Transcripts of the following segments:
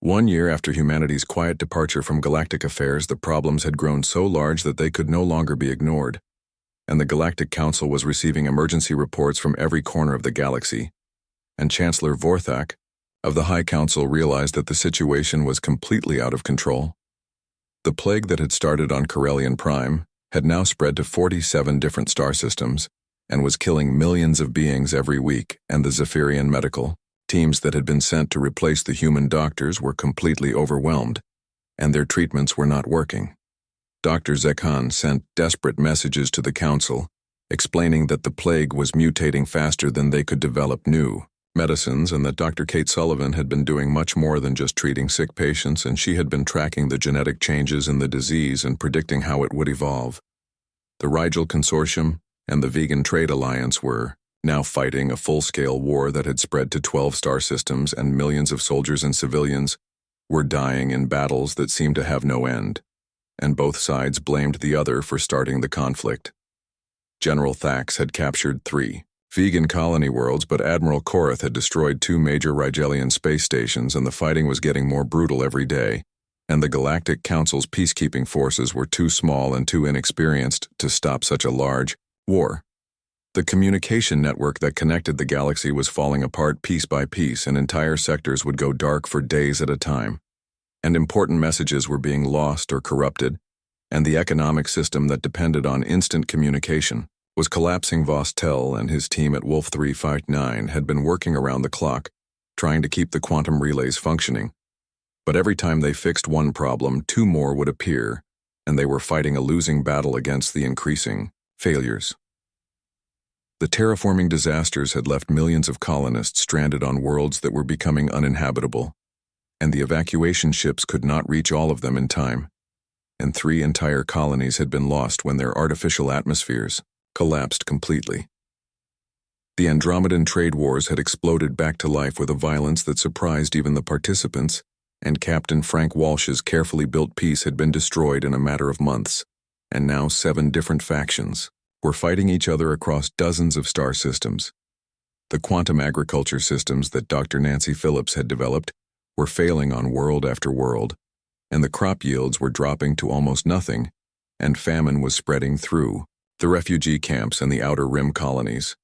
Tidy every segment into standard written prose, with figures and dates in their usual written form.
1 year after humanity's quiet departure from galactic affairs, the problems had grown so large that they could no longer be ignored, and the Galactic Council was receiving emergency reports from every corner of the galaxy, and Chancellor Vorthak of the High Council realized that the situation was completely out of control. The plague that had started on Corellian Prime had now spread to 47 different star systems and was killing millions of beings every week, and the Zephyrian medical teams that had been sent to replace the human doctors were completely overwhelmed, and their treatments were not working. Dr. Zekhan sent desperate messages to the council, explaining that the plague was mutating faster than they could develop new medicines, and that Dr. Kate Sullivan had been doing much more than just treating sick patients, and she had been tracking the genetic changes in the disease and predicting how it would evolve. The Rigel Consortium and the Vegan Trade Alliance were now fighting a full-scale war that had spread to 12 star systems, and millions of soldiers and civilians were dying in battles that seemed to have no end, and both sides blamed the other for starting the conflict. General Thax had captured 3 vegan colony worlds, but Admiral Korath had destroyed 2 major Rigelian space stations, and the fighting was getting more brutal every day, and the Galactic Council's peacekeeping forces were too small and too inexperienced to stop such a large war. The communication network that connected the galaxy was falling apart piece by piece, and entire sectors would go dark for days at a time, and important messages were being lost or corrupted, and the economic system that depended on instant communication was collapsing. Vostell and his team at Wolf 359 had been working around the clock, trying to keep the quantum relays functioning, but every time they fixed one problem, 2 more would appear, and they were fighting a losing battle against the increasing failures. The terraforming disasters had left millions of colonists stranded on worlds that were becoming uninhabitable, and the evacuation ships could not reach all of them in time, and 3 entire colonies had been lost when their artificial atmospheres collapsed completely. The Andromedan trade wars had exploded back to life with a violence that surprised even the participants, and Captain Frank Walsh's carefully built peace had been destroyed in a matter of months, and now 7 different factions were fighting each other across dozens of star systems. The quantum agriculture systems that Dr. Nancy Phillips had developed were failing on world after world, and the crop yields were dropping to almost nothing, and famine was spreading through the refugee camps and the outer rim colonies.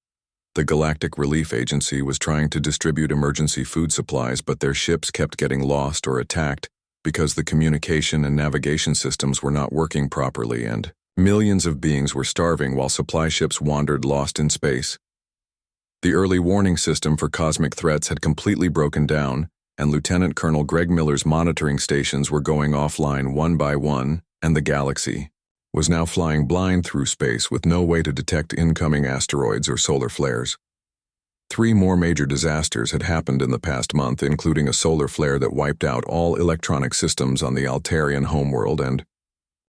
The Galactic Relief Agency was trying to distribute emergency food supplies, but their ships kept getting lost or attacked because the communication and navigation systems were not working properly, and millions of beings were starving while supply ships wandered lost in space. The early warning system for cosmic threats had completely broken down, and Lieutenant Colonel Greg Miller's monitoring stations were going offline one by one, and the galaxy was now flying blind through space with no way to detect incoming asteroids or solar flares. 3 more major disasters had happened in the past month, including a solar flare that wiped out all electronic systems on the Altarian homeworld, and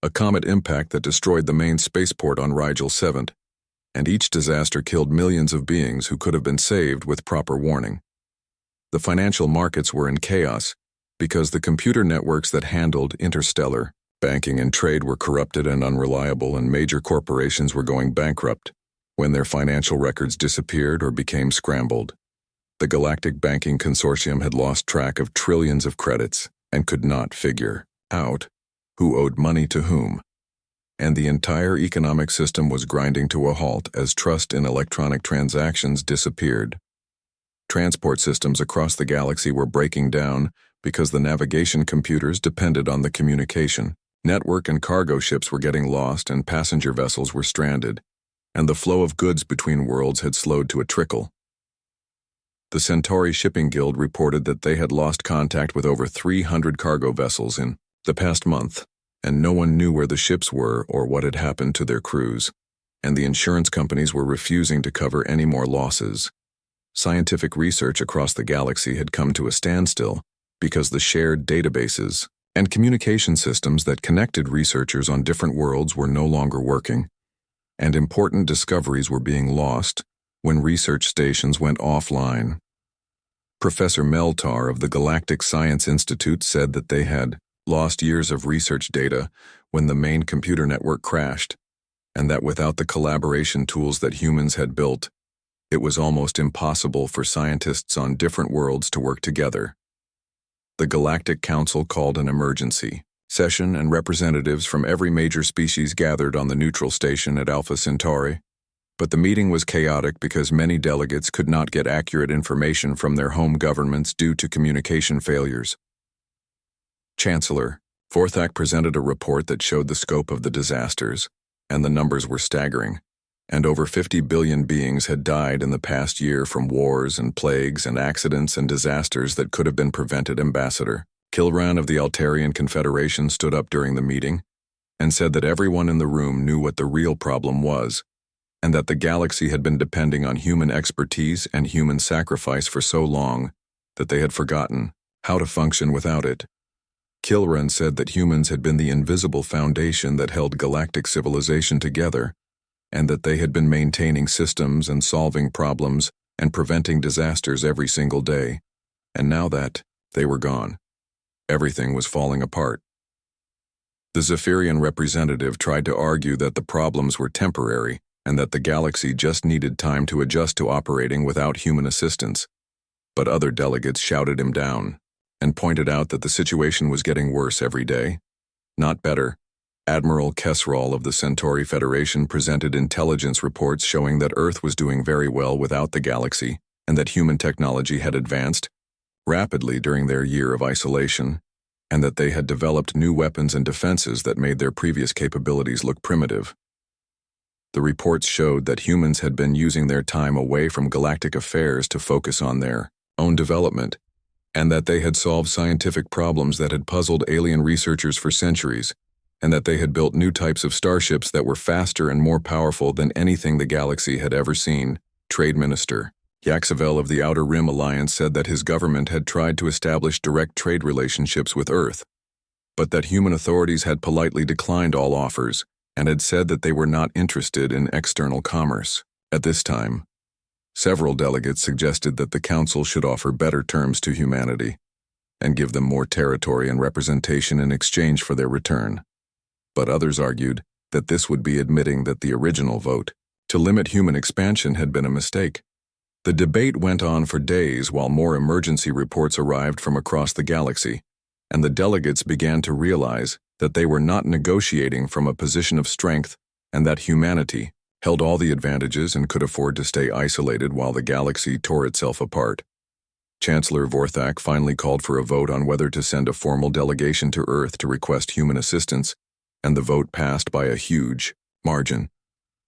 a comet impact that destroyed the main spaceport on Rigel 7, and each disaster killed millions of beings who could have been saved with proper warning. The financial markets were in chaos because the computer networks that handled interstellar banking and trade were corrupted and unreliable, and major corporations were going bankrupt when their financial records disappeared or became scrambled. The Galactic Banking Consortium had lost track of trillions of credits and could not figure out who owed money to whom, and the entire economic system was grinding to a halt as trust in electronic transactions disappeared. Transport systems across the galaxy were breaking down because the navigation computers depended on the communication network, and cargo ships were getting lost, and passenger vessels were stranded, and the flow of goods between worlds had slowed to a trickle. The Centauri Shipping Guild reported that they had lost contact with over 300 cargo vessels in the past month, and no one knew where the ships were or what had happened to their crews, and the insurance companies were refusing to cover any more losses. Scientific research across the galaxy had come to a standstill because the shared databases and communication systems that connected researchers on different worlds were no longer working, and important discoveries were being lost when research stations went offline. Professor Meltar of the Galactic Science Institute said that they had lost years of research data when the main computer network crashed, and that without the collaboration tools that humans had built, it was almost impossible for scientists on different worlds to work together. The Galactic Council called an emergency session, and representatives from every major species gathered on the neutral station at Alpha Centauri. But the meeting was chaotic because many delegates could not get accurate information from their home governments due to communication failures. Chancellor Vorthak presented a report that showed the scope of the disasters, and the numbers were staggering. And over 50 billion beings had died in the past year from wars and plagues and accidents and disasters that could have been prevented. Ambassador Kilran of the Altarian Confederation stood up during the meeting and said that everyone in the room knew what the real problem was, and that the galaxy had been depending on human expertise and human sacrifice for so long that they had forgotten how to function without it. Kilran said that humans had been the invisible foundation that held galactic civilization together, and that they had been maintaining systems and solving problems and preventing disasters every single day. And now that they were gone, everything was falling apart. The Zephyrian representative tried to argue that the problems were temporary and that the galaxy just needed time to adjust to operating without human assistance. But other delegates shouted him down and pointed out that the situation was getting worse every day, not better. Admiral Kesral of the Centauri Federation presented intelligence reports showing that Earth was doing very well without the galaxy, and that human technology had advanced rapidly during their year of isolation, and that they had developed new weapons and defenses that made their previous capabilities look primitive. The reports showed that humans had been using their time away from galactic affairs to focus on their own development, and that they had solved scientific problems that had puzzled alien researchers for centuries, and that they had built new types of starships that were faster and more powerful than anything the galaxy had ever seen. Trade Minister Yaxavel of the Outer Rim Alliance said that his government had tried to establish direct trade relationships with Earth, but that human authorities had politely declined all offers and had said that they were not interested in external commerce. At this time, several delegates suggested that the Council should offer better terms to humanity and give them more territory and representation in exchange for their return. But others argued that this would be admitting that the original vote to limit human expansion had been a mistake. The debate went on for days while more emergency reports arrived from across the galaxy, and the delegates began to realize that they were not negotiating from a position of strength and that humanity held all the advantages and could afford to stay isolated while the galaxy tore itself apart. Chancellor Vorthak finally called for a vote on whether to send a formal delegation to Earth to request human assistance, and the vote passed by a huge margin.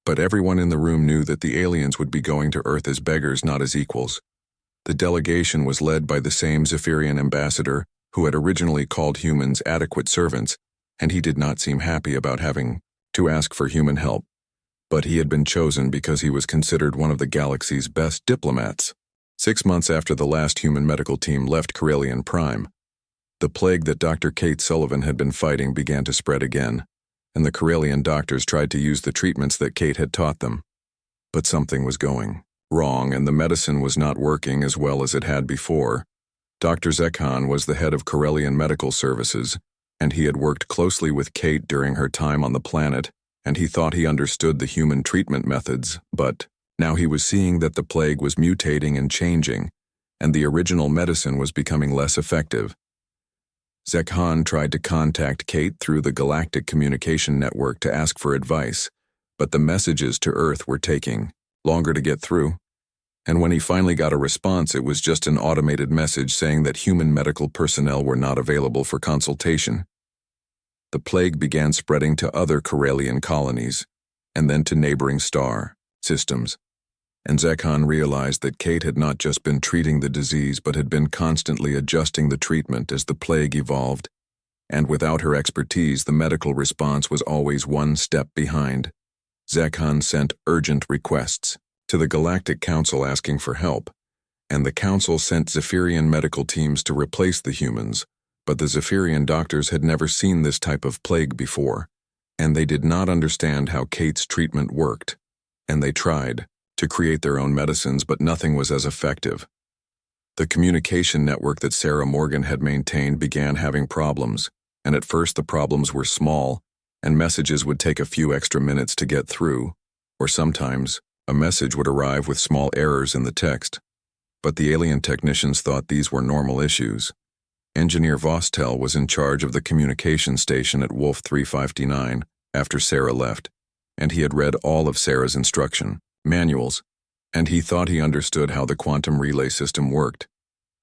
But everyone in the room knew that the aliens would be going to Earth as beggars, not as equals. The delegation was led by the same Zephyrian ambassador who had originally called humans adequate servants, and he did not seem happy about having to ask for human help. But he had been chosen because he was considered one of the galaxy's best diplomats. 6 months after the last human medical team left Corellian Prime, the plague that Dr. Kate Sullivan had been fighting began to spread again, and the Corellian doctors tried to use the treatments that Kate had taught them. But something was going wrong, and the medicine was not working as well as it had before. Dr. Zekhan was the head of Corellian Medical Services, and he had worked closely with Kate during her time on the planet, and he thought he understood the human treatment methods, but now he was seeing that the plague was mutating and changing, and the original medicine was becoming less effective. Zekhan tried to contact Kate through the Galactic Communication Network to ask for advice, but the messages to Earth were taking longer to get through, and when he finally got a response, it was just an automated message saying that human medical personnel were not available for consultation. The plague began spreading to other Corellian colonies, and then to neighboring star systems, and Zekhan realized that Kate had not just been treating the disease but had been constantly adjusting the treatment as the plague evolved, and without her expertise, the medical response was always one step behind. Zekhan sent urgent requests to the Galactic Council asking for help, and the Council sent Zephyrian medical teams to replace the humans, but the Zephyrian doctors had never seen this type of plague before, and they did not understand how Kate's treatment worked, and they tried to create their own medicines, but nothing was as effective. The communication network that Sarah Morgan had maintained began having problems, and at first the problems were small, and messages would take a few extra minutes to get through, or sometimes a message would arrive with small errors in the text. But the alien technicians thought these were normal issues, Engineer Vostell was in charge of the communication station at Wolf 359 after Sarah left, and he had read all of Sarah's instruction manuals, and he thought he understood how the quantum relay system worked.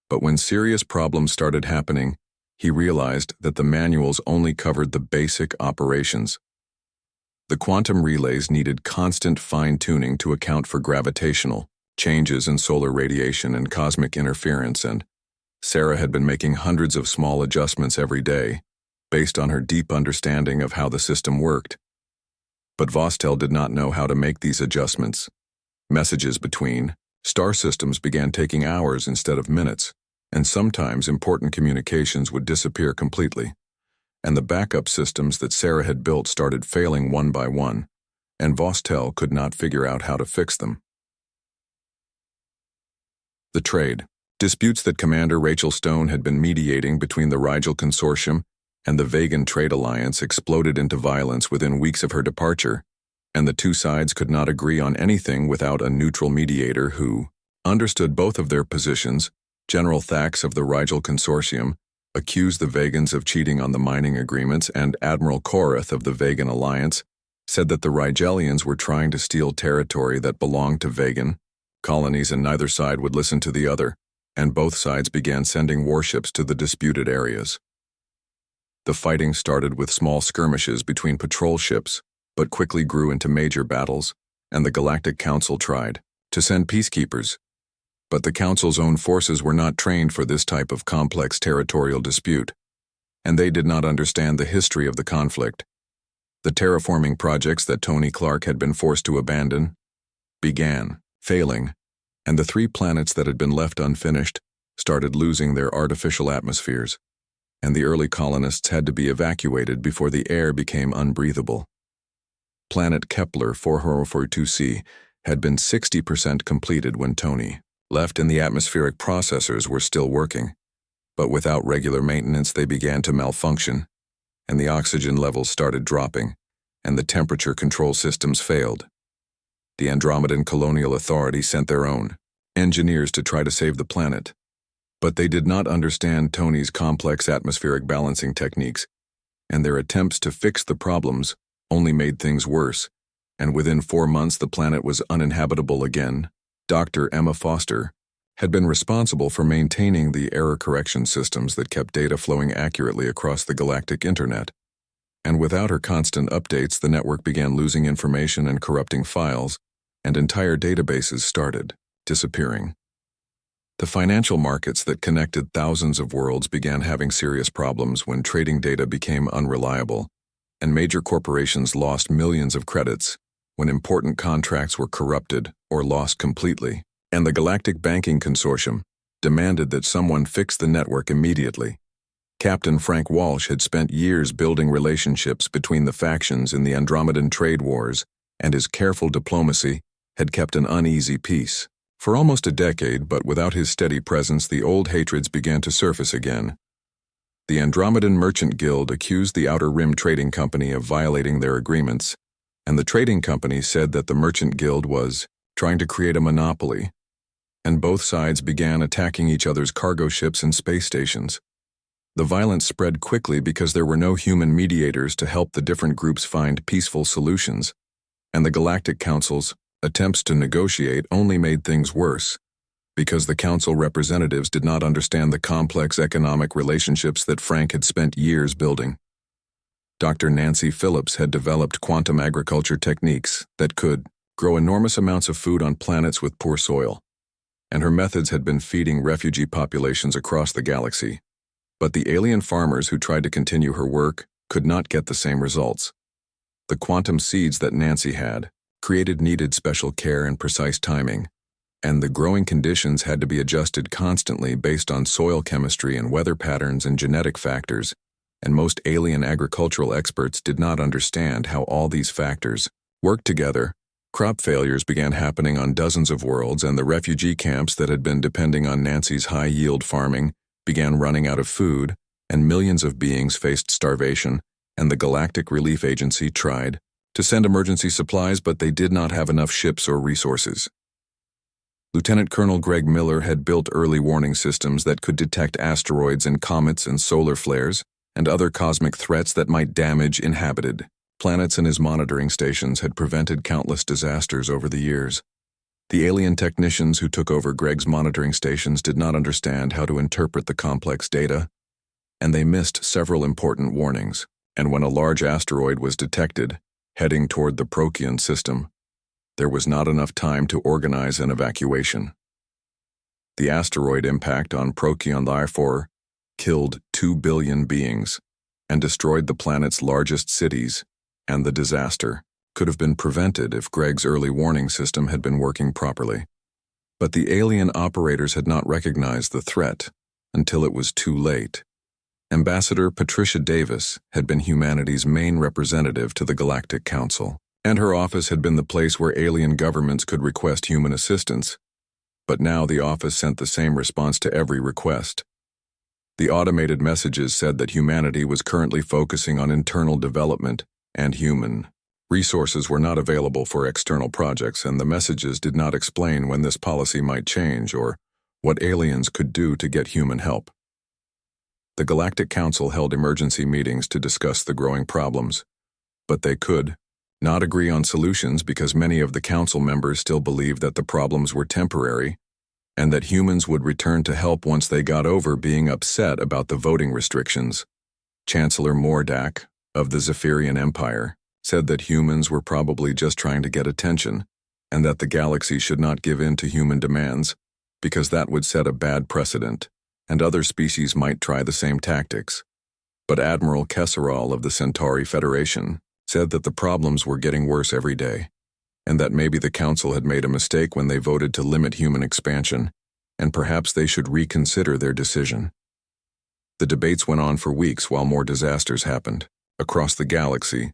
But when serious problems started happening, he realized that the manuals only covered the basic operations. The quantum relays needed constant fine-tuning to account for gravitational changes in solar radiation and cosmic interference, and Sarah had been making hundreds of small adjustments every day, based on her deep understanding of how the system worked. But Vostell did not know how to make these adjustments. Messages between star systems began taking hours instead of minutes, and sometimes important communications would disappear completely. And the backup systems that Sarah had built started failing one by one, and Vostell could not figure out how to fix them. The trade. Disputes that Commander Rachel Stone had been mediating between the Rigel Consortium and the Vegan Trade Alliance exploded into violence within weeks of her departure, and the two sides could not agree on anything without a neutral mediator who understood both of their positions. General Thax of the Rigel Consortium accused the Vegans of cheating on the mining agreements, and Admiral Korath of the Vegan Alliance said that the Rigelians were trying to steal territory that belonged to Vegan colonies, and neither side would listen to the other, and both sides began sending warships to the disputed areas. The fighting started with small skirmishes between patrol ships, but quickly grew into major battles, and the Galactic Council tried to send peacekeepers. But the Council's own forces were not trained for this type of complex territorial dispute, and they did not understand the history of the conflict. The terraforming projects that Tony Clark had been forced to abandon began failing, and the 3 planets that had been left unfinished started losing their artificial atmospheres, and the early colonists had to be evacuated before the air became unbreathable. Planet Kepler 4042c had been 60% completed when Tony left, and the atmospheric processors were still working, but without regular maintenance they began to malfunction, and the oxygen levels started dropping, and the temperature control systems failed. The Andromedan Colonial Authority sent their own engineers to try to save the planet, but they did not understand Tony's complex atmospheric balancing techniques, and their attempts to fix the problems only made things worse, and within 4 months the planet was uninhabitable again. Dr. Emma Foster had been responsible for maintaining the error correction systems that kept data flowing accurately across the galactic internet, and without her constant updates the network began losing information and corrupting files, and entire databases started disappearing. The financial markets that connected thousands of worlds began having serious problems when trading data became unreliable, and major corporations lost millions of credits when important contracts were corrupted or lost completely, and the Galactic Banking Consortium demanded that someone fix the network immediately. Captain Frank Walsh had spent years building relationships between the factions in the Andromedan trade wars, and his careful diplomacy had kept an uneasy peace for almost a decade, but without his steady presence the old hatreds began to surface again. The Andromedan Merchant Guild accused the Outer Rim Trading Company of violating their agreements, and the trading company said that the Merchant Guild was trying to create a monopoly, and both sides began attacking each other's cargo ships and space stations. The violence spread quickly because there were no human mediators to help the different groups find peaceful solutions, and the Galactic Council's attempts to negotiate only made things worse, because the council representatives did not understand the complex economic relationships that Frank had spent years building. Dr. Nancy Phillips had developed quantum agriculture techniques that could grow enormous amounts of food on planets with poor soil, and her methods had been feeding refugee populations across the galaxy. But the alien farmers who tried to continue her work could not get the same results. The quantum seeds that Nancy had created needed special care and precise timing, and the growing conditions had to be adjusted constantly based on soil chemistry and weather patterns and genetic factors, and most alien agricultural experts did not understand how all these factors worked together. Crop failures began happening on dozens of worlds, and the refugee camps that had been depending on Nancy's high-yield farming began running out of food, and millions of beings faced starvation, and the Galactic Relief Agency tried to send emergency supplies, but they did not have enough ships or resources. Lieutenant Colonel Greg Miller had built early warning systems that could detect asteroids and comets and solar flares and other cosmic threats that might damage inhabited planets, and his monitoring stations had prevented countless disasters over the years. The alien technicians who took over Greg's monitoring stations did not understand how to interpret the complex data, and they missed several important warnings. And when a large asteroid was detected, heading toward the Procyon system, there was not enough time to organize an evacuation. The asteroid impact on Procyon therefore killed 2 billion beings and destroyed the planet's largest cities, and the disaster could have been prevented if Greg's early warning system had been working properly. But the alien operators had not recognized the threat until it was too late. Ambassador Patricia Davis had been humanity's main representative to the Galactic Council, and her office had been the place where alien governments could request human assistance. But now the office sent the same response to every request. The automated messages said that humanity was currently focusing on internal development, and human resources were not available for external projects, and the messages did not explain when this policy might change or what aliens could do to get human help. The Galactic Council held emergency meetings to discuss the growing problems, but they could not agree on solutions because many of the council members still believed that the problems were temporary and that humans would return to help once they got over being upset about the voting restrictions. Chancellor Mordak of the Zephyrian Empire said that humans were probably just trying to get attention and that the galaxy should not give in to human demands because that would set a bad precedent and other species might try the same tactics. But Admiral Kesseral of the Centauri Federation said that the problems were getting worse every day and that maybe the council had made a mistake when they voted to limit human expansion, and perhaps they should reconsider their decision. The debates went on for weeks while more disasters happened across the galaxy,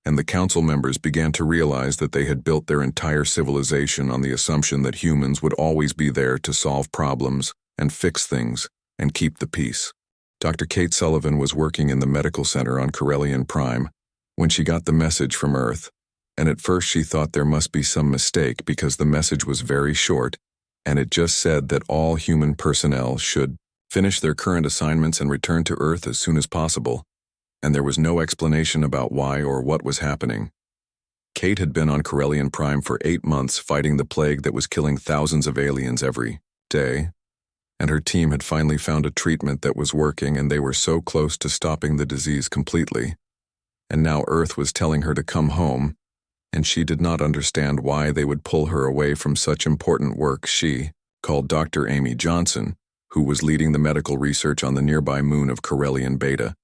and the council members began to realize that they had built their entire civilization on the assumption that humans would always be there to solve problems and fix things and keep the peace. Dr. Kate Sullivan was working in the medical center on Corellian Prime when she got the message from Earth, and at first she thought there must be some mistake because the message was very short, and it just said that all human personnel should finish their current assignments and return to Earth as soon as possible, and there was no explanation about why or what was happening. Kate had been on Corellian Prime for 8 months fighting the plague that was killing thousands of aliens every day, and her team had finally found a treatment that was working, and they were so close to stopping the disease completely. And now Earth was telling her to come home, and she did not understand why they would pull her away from such important work. She called Dr. Amy Johnson, who was leading the medical research on the nearby moon of Corellian Beta.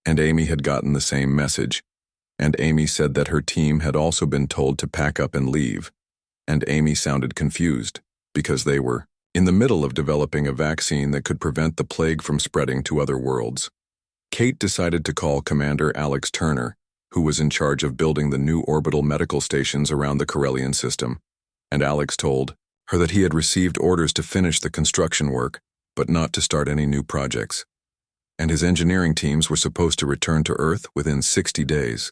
And Amy had gotten the same message, and Amy said that her team had also been told to pack up and leave, and Amy sounded confused, because they were in the middle of developing a vaccine that could prevent the plague from spreading to other worlds. Kate decided to call Commander Alex Turner, who was in charge of building the new orbital medical stations around the Corellian system, and Alex told her that he had received orders to finish the construction work, but not to start any new projects, and his engineering teams were supposed to return to Earth within 60 days.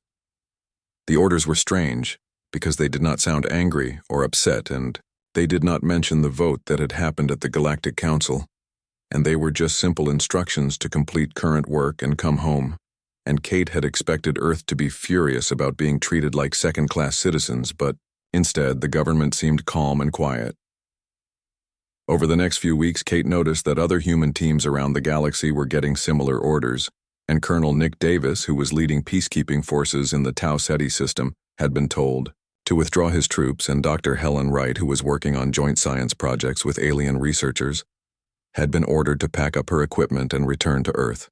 The orders were strange, because they did not sound angry or upset, and they did not mention the vote that had happened at the Galactic Council, and they were just simple instructions to complete current work and come home. And Kate had expected Earth to be furious about being treated like second-class citizens, but instead the government seemed calm and quiet. Over the next few weeks, Kate noticed that other human teams around the galaxy were getting similar orders, and Colonel Nick Davis, who was leading peacekeeping forces in the Tau Ceti system, had been told to withdraw his troops, and Dr. Helen Wright, who was working on joint science projects with alien researchers, had been ordered to pack up her equipment and return to Earth.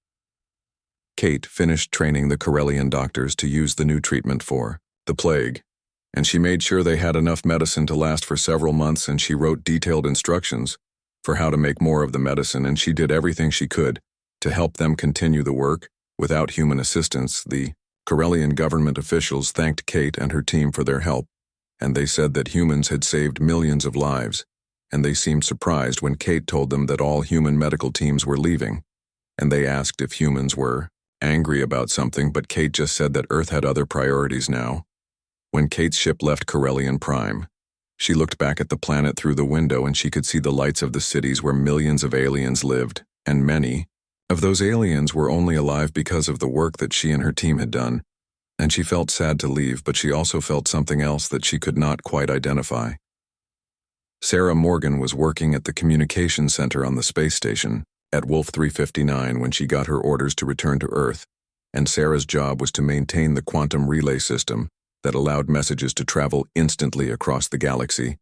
Kate finished training the Corellian doctors to use the new treatment for the plague, and she made sure they had enough medicine to last for several months, and she wrote detailed instructions for how to make more of the medicine, and she did everything she could to help them continue the work without human assistance. The Corellian government officials thanked Kate and her team for their help, and they said that humans had saved millions of lives, and they seemed surprised when Kate told them that all human medical teams were leaving, and they asked if humans were angry about something, but Kate just said that Earth had other priorities now. When Kate's ship left Corellian Prime, She looked back at the planet through the window and she could see the lights of the cities where millions of aliens lived, and many of those aliens were only alive because of the work that she and her team had done. And she felt sad to leave, but she also felt something else that she could not quite identify. Sarah Morgan was working at the communications center on the space station at Wolf 359 when she got her orders to return to Earth, and Sarah's job was to maintain the quantum relay system that allowed messages to travel instantly across the galaxy.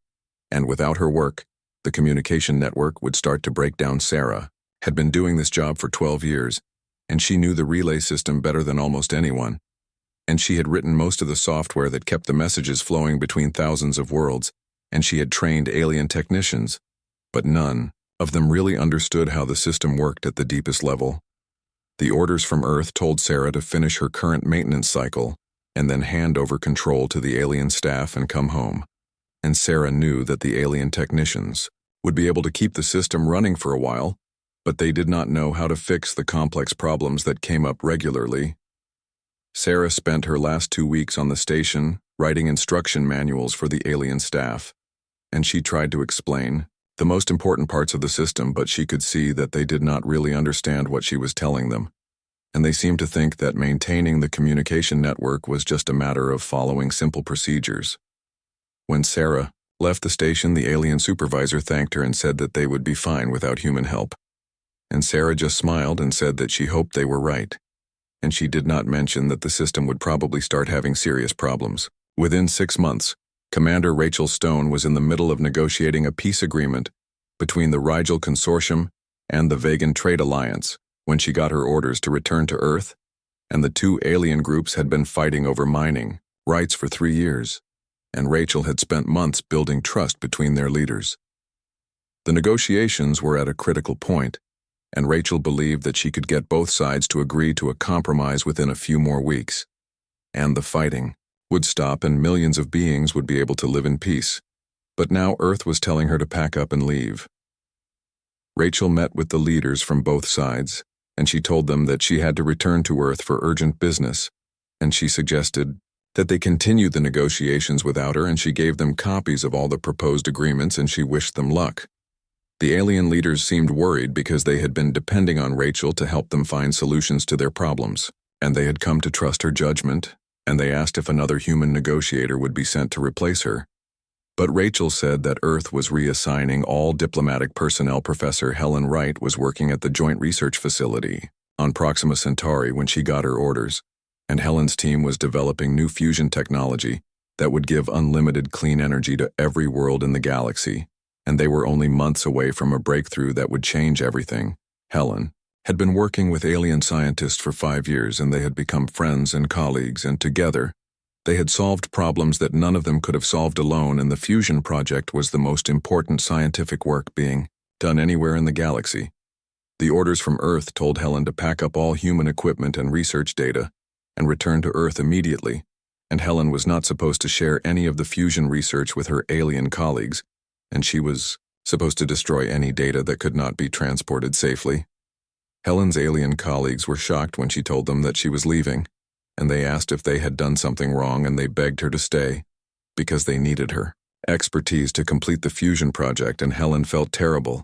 And without her work, the communication network would start to break down. Sarah had been doing this job for 12 years, and she knew the relay system better than almost anyone. And she had written most of the software that kept the messages flowing between thousands of worlds, and she had trained alien technicians, but none of them really understood how the system worked at the deepest level. The orders from Earth told Sarah to finish her current maintenance cycle and then hand over control to the alien staff and come home. And Sarah knew that the alien technicians would be able to keep the system running for a while, but they did not know how to fix the complex problems that came up regularly. Sarah spent her last 2 weeks on the station writing instruction manuals for the alien staff, and she tried to explain the most important parts of the system, but she could see that they did not really understand what she was telling them, and they seemed to think that maintaining the communication network was just a matter of following simple procedures. When Sarah left the station, the alien supervisor thanked her and said that they would be fine without human help. And Sarah just smiled and said that she hoped they were right. And she did not mention that the system would probably start having serious problems. Within 6 months, Commander Rachel Stone was in the middle of negotiating a peace agreement between the Rigel Consortium and the Vegan Trade Alliance when she got her orders to return to Earth, and the two alien groups had been fighting over mining rights for 3 years, and Rachel had spent months building trust between their leaders. The negotiations were at a critical point, and Rachel believed that she could get both sides to agree to a compromise within a few more weeks, and the fighting would stop and millions of beings would be able to live in peace. But now Earth was telling her to pack up and leave. Rachel met with the leaders from both sides, and she told them that she had to return to Earth for urgent business, and she suggested that they continue the negotiations without her, and she gave them copies of all the proposed agreements and she wished them luck. The alien leaders seemed worried because they had been depending on Rachel to help them find solutions to their problems, and they had come to trust her judgment, and they asked if another human negotiator would be sent to replace her. But Rachel said that Earth was reassigning all diplomatic personnel. Professor Helen Wright was working at the Joint Research Facility on Proxima Centauri when she got her orders, and Helen's team was developing new fusion technology that would give unlimited clean energy to every world in the galaxy, and they were only months away from a breakthrough that would change everything. Helen had been working with alien scientists for 5 years, and they had become friends and colleagues, and together, they had solved problems that none of them could have solved alone, and the fusion project was the most important scientific work being done anywhere in the galaxy. The orders from Earth told Helen to pack up all human equipment and research data and return to Earth immediately, and Helen was not supposed to share any of the fusion research with her alien colleagues, and she was supposed to destroy any data that could not be transported safely. Helen's alien colleagues were shocked when she told them that she was leaving, and they asked if they had done something wrong, and they begged her to stay because they needed her expertise to complete the fusion project, and Helen felt terrible,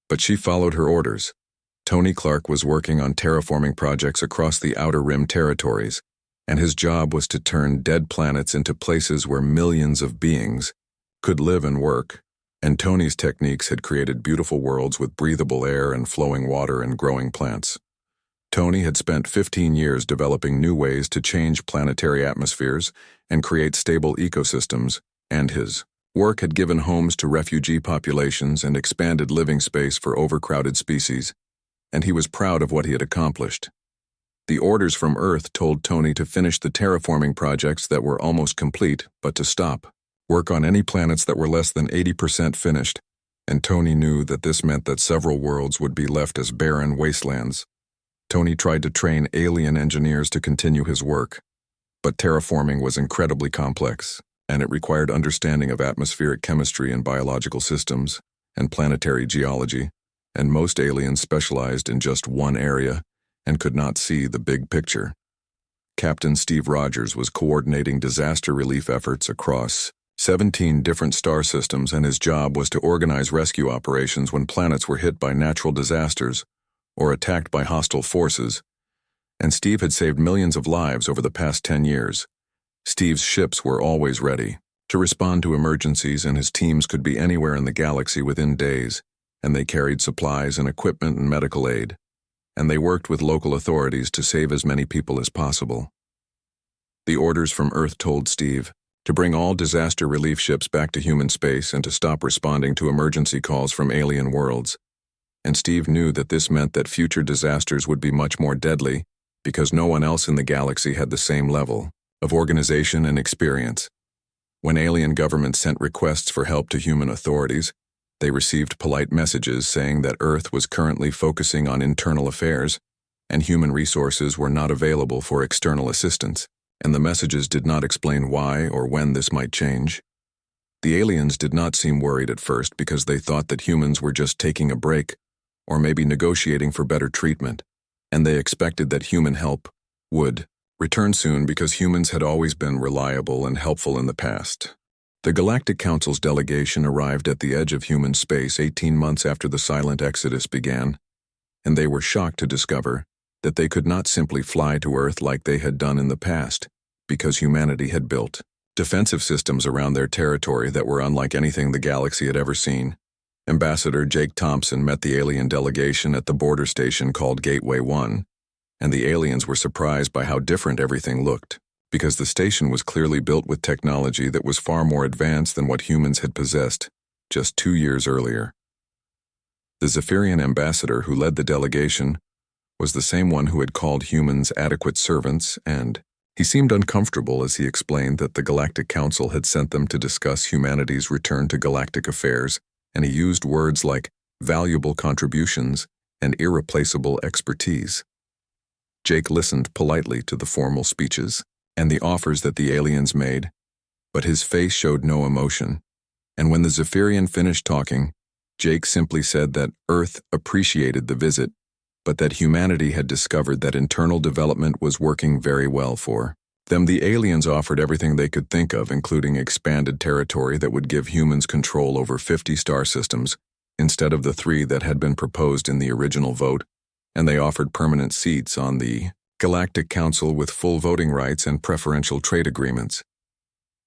but she followed her orders. Tony Clark was working on terraforming projects across the Outer Rim territories, and his job was to turn dead planets into places where millions of beings could live and work. And Tony's techniques had created beautiful worlds with breathable air and flowing water and growing plants. Tony had spent 15 years developing new ways to change planetary atmospheres and create stable ecosystems, and his work had given homes to refugee populations and expanded living space for overcrowded species, and he was proud of what he had accomplished. The orders from Earth told Tony to finish the terraforming projects that were almost complete, but to stop work on any planets that were less than 80% finished, and Tony knew that this meant that several worlds would be left as barren wastelands. Tony tried to train alien engineers to continue his work, but terraforming was incredibly complex, and it required understanding of atmospheric chemistry and biological systems and planetary geology, and most aliens specialized in just one area and could not see the big picture. Captain Steve Rogers was coordinating disaster relief efforts across 17 different star systems, and his job was to organize rescue operations when planets were hit by natural disasters or attacked by hostile forces, and Steve had saved millions of lives over the past 10 years. Steve's ships were always ready to respond to emergencies, and his teams could be anywhere in the galaxy within days, and they carried supplies and equipment and medical aid, and they worked with local authorities to save as many people as possible. The orders from Earth told Steve to bring all disaster relief ships back to human space and to stop responding to emergency calls from alien worlds. And Steve knew that this meant that future disasters would be much more deadly because no one else in the galaxy had the same level of organization and experience. When alien governments sent requests for help to human authorities, they received polite messages saying that Earth was currently focusing on internal affairs and human resources were not available for external assistance, and the messages did not explain why or when this might change. The aliens did not seem worried at first because they thought that humans were just taking a break or maybe negotiating for better treatment, and they expected that human help would return soon because humans had always been reliable and helpful in the past. The Galactic Council's delegation arrived at the edge of human space 18 months after the silent exodus began, and they were shocked to discover that they could not simply fly to Earth like they had done in the past, because humanity had built defensive systems around their territory that were unlike anything the galaxy had ever seen. Ambassador Jake Thompson met the alien delegation at the border station called Gateway 1, and the aliens were surprised by how different everything looked, because the station was clearly built with technology that was far more advanced than what humans had possessed just 2 years earlier. The Zephyrian ambassador who led the delegation was the same one who had called humans adequate servants, and he seemed uncomfortable as he explained that the Galactic Council had sent them to discuss humanity's return to galactic affairs, and he used words like valuable contributions and irreplaceable expertise. Jake listened politely to the formal speeches and the offers that the aliens made, but his face showed no emotion, and when the Zephyrian finished talking, Jake simply said that Earth appreciated the visit, but that humanity had discovered that internal development was working very well for them. The aliens offered everything they could think of, including expanded territory that would give humans control over 50 star systems, instead of the 3 that had been proposed in the original vote, and they offered permanent seats on the Galactic Council with full voting rights and preferential trade agreements.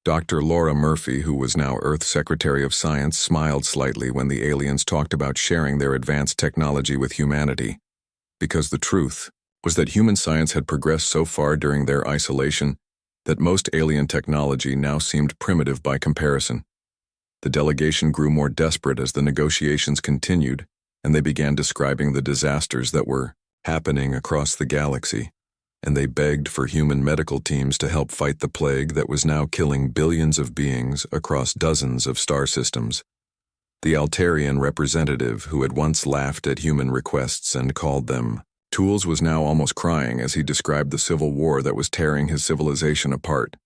Dr. Laura Murphy, who was now Earth Secretary of Science, smiled slightly when the aliens talked about sharing their advanced technology with humanity, because the truth was that human science had progressed so far during their isolation that most alien technology now seemed primitive by comparison. The delegation grew more desperate as the negotiations continued, and they began describing the disasters that were happening across the galaxy, and they begged for human medical teams to help fight the plague that was now killing billions of beings across dozens of star systems. The Altarian representative, who had once laughed at human requests and called them tools, was now almost crying as he described the civil war that was tearing his civilization apart.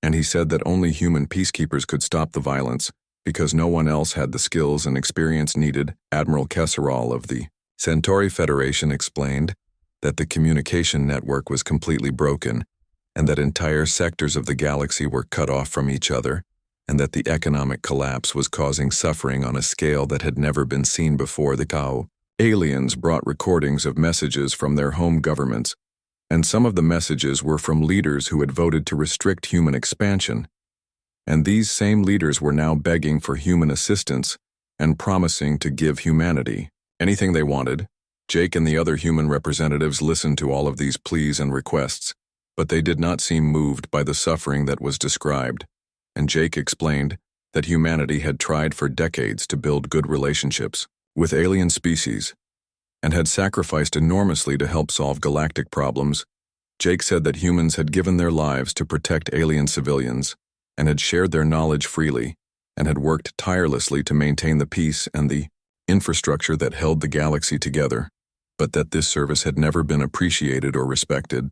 And he said that only human peacekeepers could stop the violence because no one else had the skills and experience needed. Admiral Kesserall of the Centauri Federation explained that the communication network was completely broken and that entire sectors of the galaxy were cut off from each other, and that the economic collapse was causing suffering on a scale that had never been seen before. The Tau aliens brought recordings of messages from their home governments, and some of the messages were from leaders who had voted to restrict human expansion, and these same leaders were now begging for human assistance and promising to give humanity anything they wanted. Jake and the other human representatives listened to all of these pleas and requests, but they did not seem moved by the suffering that was described, and Jake explained that humanity had tried for decades to build good relationships with alien species and had sacrificed enormously to help solve galactic problems. Jake said that humans had given their lives to protect alien civilians and had shared their knowledge freely and had worked tirelessly to maintain the peace and the infrastructure that held the galaxy together, but that this service had never been appreciated or respected.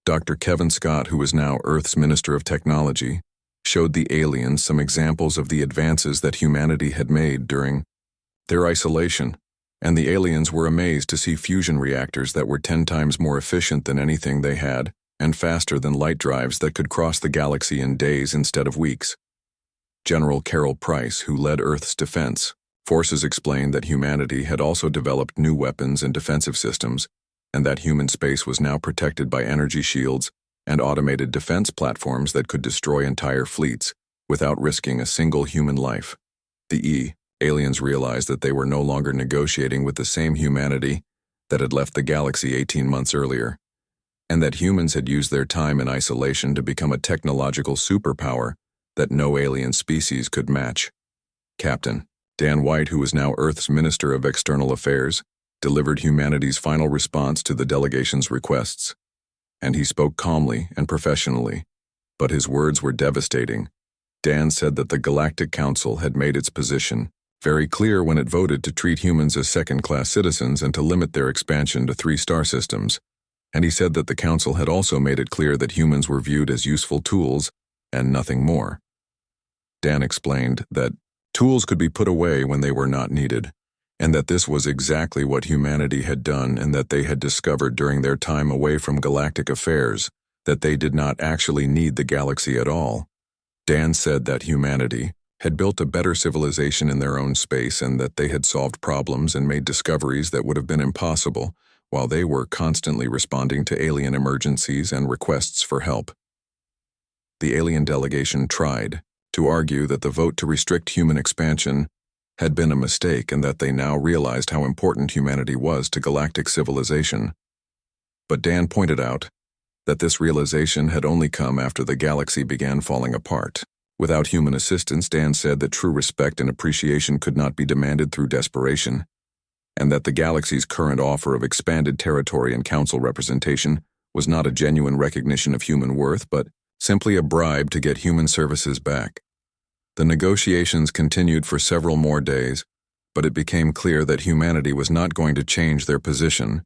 Dr. Kevin Scott, who was now Earth's Minister of Technology, showed the aliens some examples of the advances that humanity had made during their isolation, and the aliens were amazed to see fusion reactors that were 10 times more efficient than anything they had, and faster than light drives that could cross the galaxy in days instead of weeks. General Carol Price, who led Earth's defense forces, explained that humanity had also developed new weapons and defensive systems, and that human space was now protected by energy shields and automated defense platforms that could destroy entire fleets without risking a single human life. The aliens realized that they were no longer negotiating with the same humanity that had left the galaxy 18 months earlier, and that humans had used their time in isolation to become a technological superpower that no alien species could match. Captain Dan White, who was now Earth's Minister of External Affairs, delivered humanity's final response to the delegation's requests. And he spoke calmly and professionally, but his words were devastating. Dan said that the Galactic Council had made its position very clear when it voted to treat humans as second-class citizens and to limit their expansion to 3 star systems. And he said that the Council had also made it clear that humans were viewed as useful tools and nothing more. Dan explained that tools could be put away when they were not needed, and that this was exactly what humanity had done, and that they had discovered during their time away from galactic affairs that they did not actually need the galaxy at all. Dan said that humanity had built a better civilization in their own space, and that they had solved problems and made discoveries that would have been impossible while they were constantly responding to alien emergencies and requests for help. The alien delegation tried to argue that the vote to restrict human expansion had been a mistake, and that they now realized how important humanity was to galactic civilization. But Dan pointed out that this realization had only come after the galaxy began falling apart. Without human assistance, Dan said that true respect and appreciation could not be demanded through desperation, and that the galaxy's current offer of expanded territory and council representation was not a genuine recognition of human worth, but simply a bribe to get human services back. The negotiations continued for several more days, but it became clear that humanity was not going to change their position,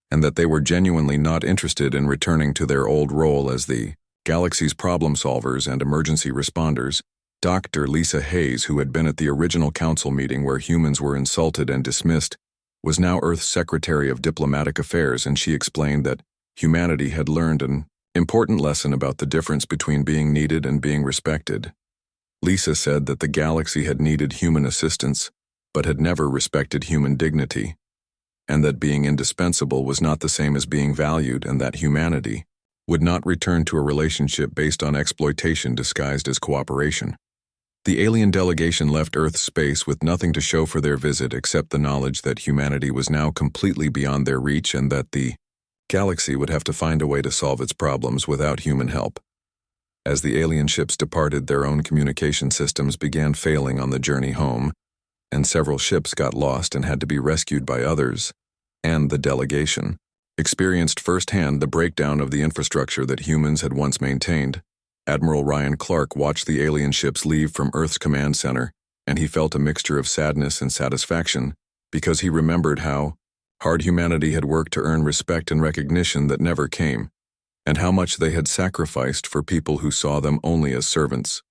and that they were genuinely not interested in returning to their old role as the galaxy's problem solvers and emergency responders. Dr. Lisa Hayes, who had been at the original council meeting where humans were insulted and dismissed, was now Earth's Secretary of Diplomatic Affairs, and she explained that humanity had learned an important lesson about the difference between being needed and being respected. Lisa said that the galaxy had needed human assistance, but had never respected human dignity, and that being indispensable was not the same as being valued, and that humanity would not return to a relationship based on exploitation disguised as cooperation. The alien delegation left Earth's space with nothing to show for their visit except the knowledge that humanity was now completely beyond their reach, and that the galaxy would have to find a way to solve its problems without human help. As the alien ships departed, their own communication systems began failing on the journey home, and several ships got lost and had to be rescued by others, and the delegation experienced firsthand the breakdown of the infrastructure that humans had once maintained. Admiral Ryan Clark watched the alien ships leave from Earth's command center, and he felt a mixture of sadness and satisfaction because he remembered how hard humanity had worked to earn respect and recognition that never came, and how much they had sacrificed for people who saw them only as servants.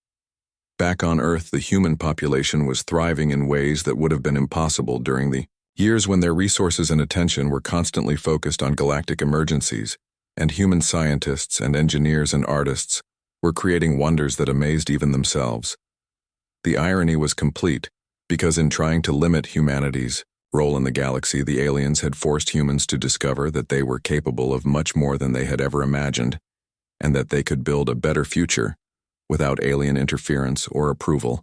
Back on Earth, the human population was thriving in ways that would have been impossible during the years when their resources and attention were constantly focused on galactic emergencies, and human scientists and engineers and artists were creating wonders that amazed even themselves. The irony was complete, because in trying to limit humanity's role in the galaxy, the aliens had forced humans to discover that they were capable of much more than they had ever imagined, and that they could build a better future without alien interference or approval.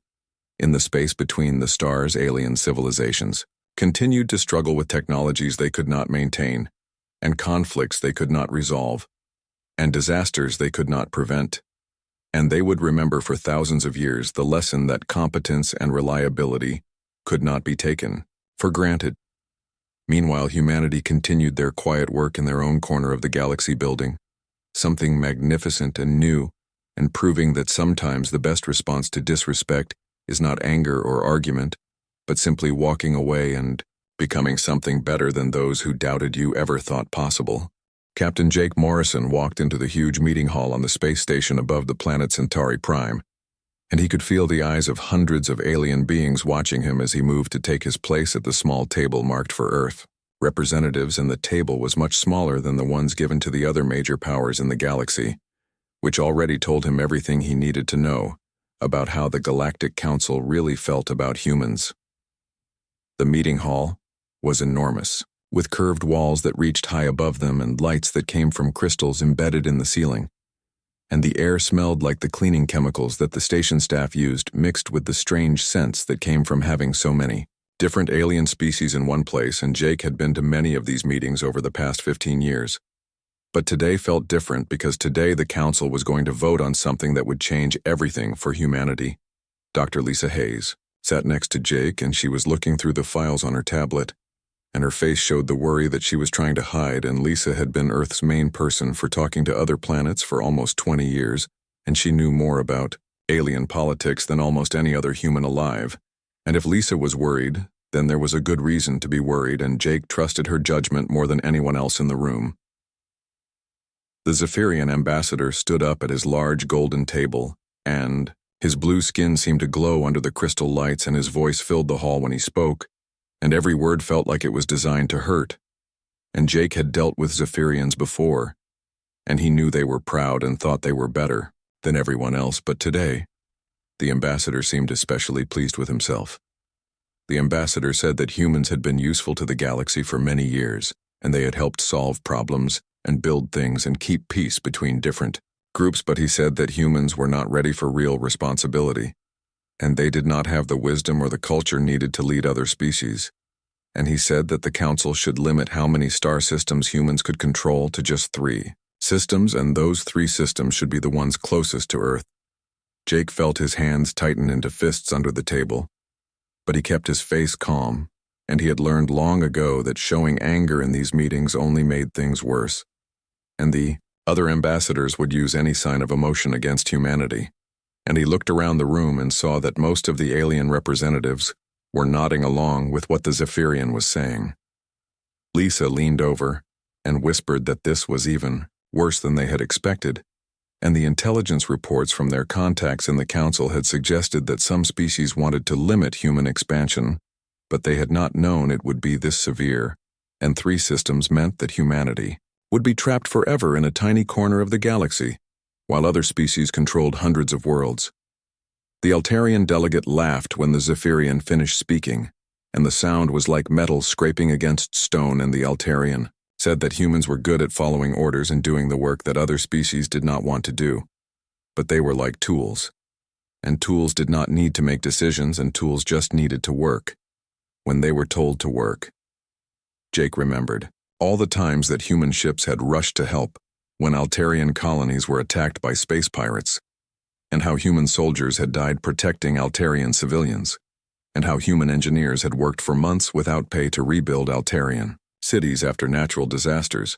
In the space between the stars, alien civilizations continued to struggle with technologies they could not maintain, and conflicts they could not resolve, and disasters they could not prevent. And they would remember for thousands of years the lesson that competence and reliability could not be taken for granted. Meanwhile, humanity continued their quiet work in their own corner of the galaxy, building something magnificent and new, and proving that sometimes the best response to disrespect is not anger or argument, but simply walking away and becoming something better than those who doubted you ever thought possible. Captain Jake Morrison walked into the huge meeting hall on the space station above the planet Centauri Prime, and he could feel the eyes of hundreds of alien beings watching him as he moved to take his place at the small table marked for Earth. Representatives, and the table was much smaller than the ones given to the other major powers in the galaxy, which already told him everything he needed to know about how the Galactic Council really felt about humans. The meeting hall was enormous, with curved walls that reached high above them and lights that came from crystals embedded in the ceiling. And the air smelled like the cleaning chemicals that the station staff used, mixed with the strange scents that came from having so many different alien species in one place, and Jake had been to many of these meetings over the past 15 years. But today felt different because today the council was going to vote on something that would change everything for humanity. Dr. Lisa Hayes sat next to Jake, and she was looking through the files on her tablet, and her face showed the worry that she was trying to hide. And Lisa had been Earth's main person for talking to other planets for almost 20 years, and she knew more about alien politics than almost any other human alive. And if Lisa was worried, then there was a good reason to be worried, and Jake trusted her judgment more than anyone else in the room. The Zephyrian ambassador stood up at his large golden table, and his blue skin seemed to glow under the crystal lights, and his voice filled the hall when he spoke, and every word felt like it was designed to hurt. And Jake had dealt with Zephyrians before, and he knew they were proud and thought they were better than everyone else, but today, the ambassador seemed especially pleased with himself. The ambassador said that humans had been useful to the galaxy for many years, and they had helped solve problems and build things and keep peace between different groups, but he said that humans were not ready for real responsibility, and they did not have the wisdom or the culture needed to lead other species. And he said that the council should limit how many star systems humans could control to just 3 systems, and those 3 systems should be the ones closest to Earth. Jake felt his hands tighten into fists under the table, but he kept his face calm, and he had learned long ago that showing anger in these meetings only made things worse. And the other ambassadors would use any sign of emotion against humanity. And he looked around the room and saw that most of the alien representatives were nodding along with what the Zephyrian was saying. Lisa leaned over and whispered that this was even worse than they had expected, and the intelligence reports from their contacts in the council had suggested that some species wanted to limit human expansion, but they had not known it would be this severe, and 3 systems meant that humanity would be trapped forever in a tiny corner of the galaxy, while other species controlled hundreds of worlds. The Altarian delegate laughed when the Zephyrian finished speaking, and the sound was like metal scraping against stone, and the Altarian said that humans were good at following orders and doing the work that other species did not want to do. But they were like tools, and tools did not need to make decisions, and tools just needed to work when they were told to work. Jake remembered all the times that human ships had rushed to help when Altarian colonies were attacked by space pirates, and how human soldiers had died protecting Altarian civilians, and how human engineers had worked for months without pay to rebuild Altarian cities after natural disasters.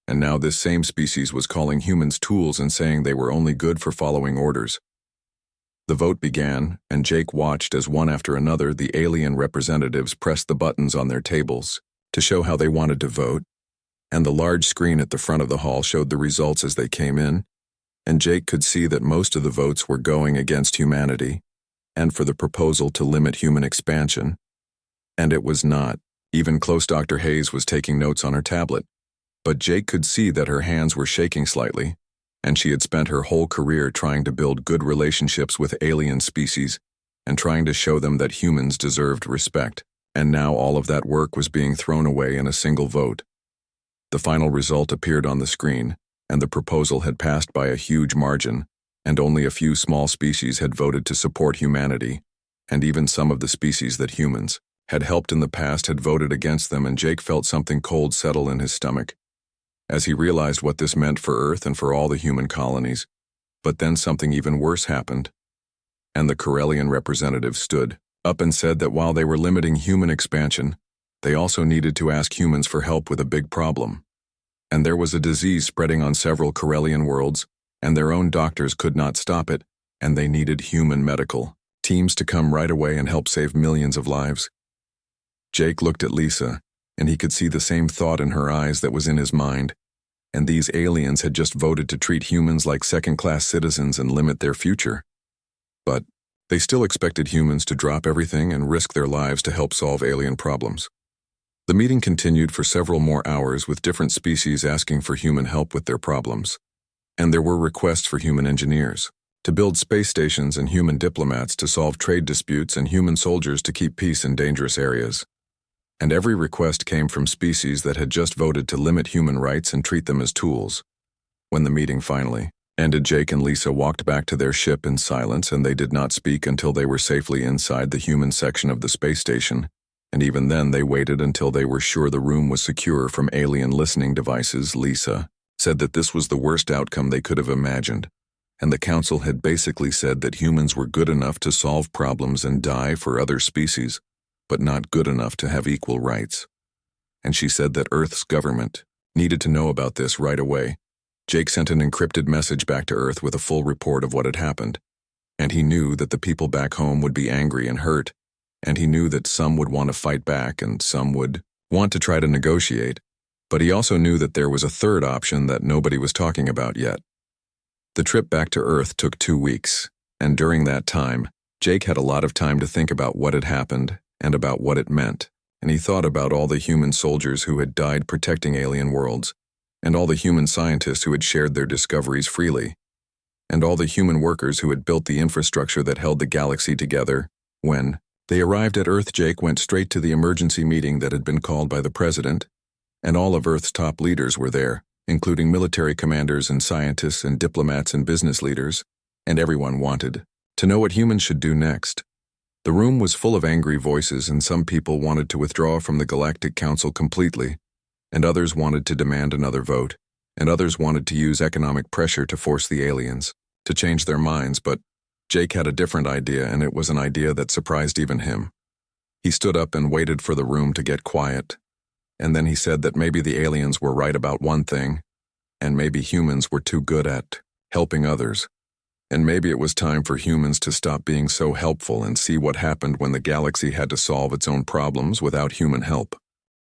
And now this same species was calling humans tools and saying they were only good for following orders. The vote began, and Jake watched as one after another the alien representatives pressed the buttons on their tables to show how they wanted to vote, and the large screen at the front of the hall showed the results as they came in, and Jake could see that most of the votes were going against humanity and for the proposal to limit human expansion. And it was not even close. Dr. Hayes was taking notes on her tablet, but Jake could see that her hands were shaking slightly, and she had spent her whole career trying to build good relationships with alien species and trying to show them that humans deserved respect. And now all of that work was being thrown away in a single vote. The final result appeared on the screen, and the proposal had passed by a huge margin, and only a few small species had voted to support humanity, and even some of the species that humans had helped in the past had voted against them, and Jake felt something cold settle in his stomach as he realized what this meant for Earth and for all the human colonies. But then something even worse happened, and the Corellian representative stood up and said that while they were limiting human expansion, they also needed to ask humans for help with a big problem. And there was a disease spreading on several Corellian worlds, and their own doctors could not stop it, and they needed human medical teams to come right away and help save millions of lives. Jake looked at Lisa, and he could see the same thought in her eyes that was in his mind, and these aliens had just voted to treat humans like second-class citizens and limit their future. But they still expected humans to drop everything and risk their lives to help solve alien problems. The meeting continued for several more hours with different species asking for human help with their problems, and there were requests for human engineers. to build space stations and human diplomats to solve trade disputes and human soldiers to keep peace in dangerous areas. And every request came from species that had just voted to limit human rights and treat them as tools. When the meeting finally ended, Jake and Lisa walked back to their ship in silence, and they did not speak until they were safely inside the human section of the space station, and even then they waited until they were sure the room was secure from alien listening devices. Lisa said that this was the worst outcome they could have imagined, and the council had basically said that humans were good enough to solve problems and die for other species, but not good enough to have equal rights. And she said that Earth's government needed to know about this right away. Jake sent an encrypted message back to Earth with a full report of what had happened, and he knew that the people back home would be angry and hurt, and he knew that some would want to fight back and some would want to try to negotiate, but he also knew that there was a third option that nobody was talking about yet. The trip back to Earth took 2 weeks, and during that time, Jake had a lot of time to think about what had happened and about what it meant, and he thought about all the human soldiers who had died protecting alien worlds, and all the human scientists who had shared their discoveries freely, and all the human workers who had built the infrastructure that held the galaxy together. When they arrived at Earth, Jake went straight to the emergency meeting that had been called by the president, and all of Earth's top leaders were there, including military commanders and scientists and diplomats and business leaders, and everyone wanted to know what humans should do next. The room was full of angry voices, and some people wanted to withdraw from the Galactic Council completely, and others wanted to demand another vote, and others wanted to use economic pressure to force the aliens to change their minds, but Jake had a different idea, and it was an idea that surprised even him. He stood up and waited for the room to get quiet, and then he said that maybe the aliens were right about one thing, and maybe humans were too good at helping others, and maybe it was time for humans to stop being so helpful and see what happened when the galaxy had to solve its own problems without human help.